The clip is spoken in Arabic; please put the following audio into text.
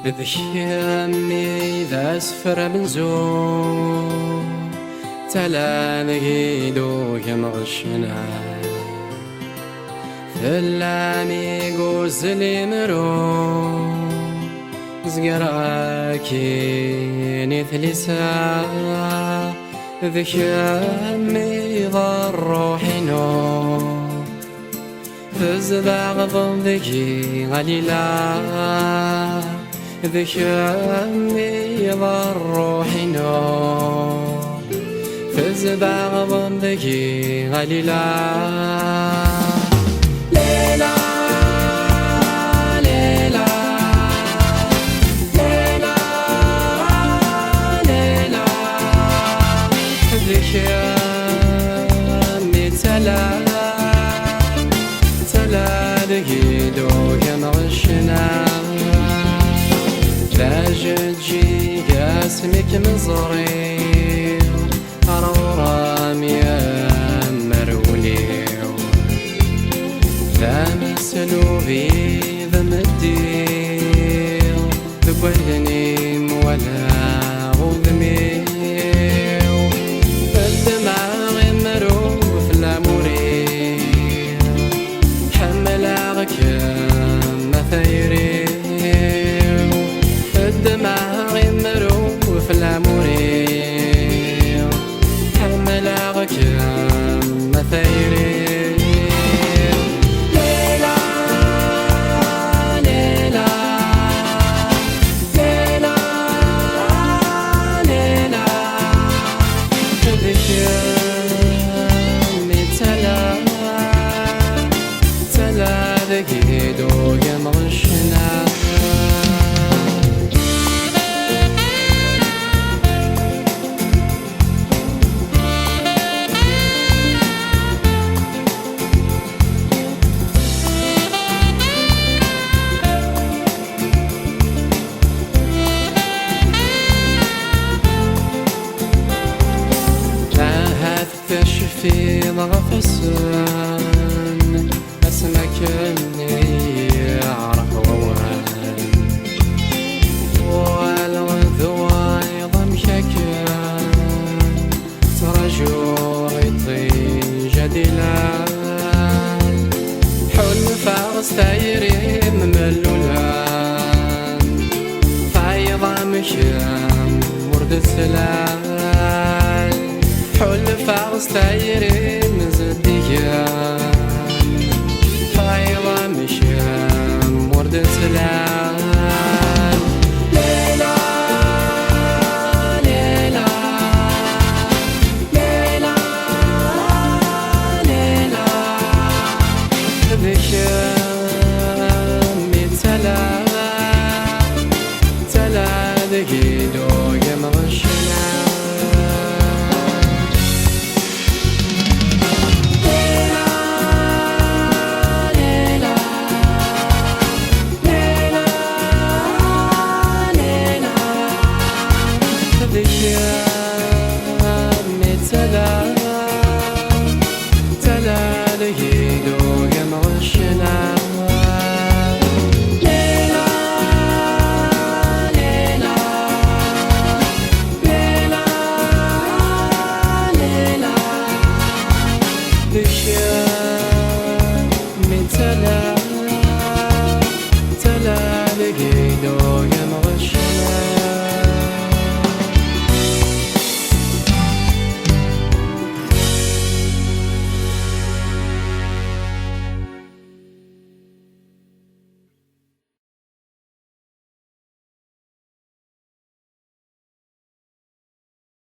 ذكيامي ذا سفر من زور تلا نجيدو يمغشنا ثلامي قوزلي مرو زقراكي نثلسا ذكيامي ذا الروحي نور فزباغ ضمذكي غليلا ذكامي ذا الروحي نور فزباغ ضمذكي غليلا ليلى ليلى ليلى ليلى ذكامي تلا لقيدو يمغشنا لاجتجي قاسمك مزري رورام يا مروليو ذا مسلوبي ذا مديو ذبوذني ولا غذميو الدماغ مرو في الاموري كما ثيري الدماغ يمرو في العموري حملاغ كما ثيري ليلى ليلى ليلى ليلى ذكامي تلا ذكيدو يمغشنا تاهت تشفي ضغفسان اسمك اني اعرف ووهن والغذوى ضمشك ترجوعي جديلان حل فاغستيري مملولان فايضا مشام ورد السلال حل فاغستيري مزديان فايضا مشام ورد السلال ليلى ليلى ليلى ليلى ذكامي تلا ذكيدو يمغشنا ذكامي تلا لقيدو يمغشنا ليلى ليلى ليلى ليلى ذكامي تلا لقيدو يمغشنا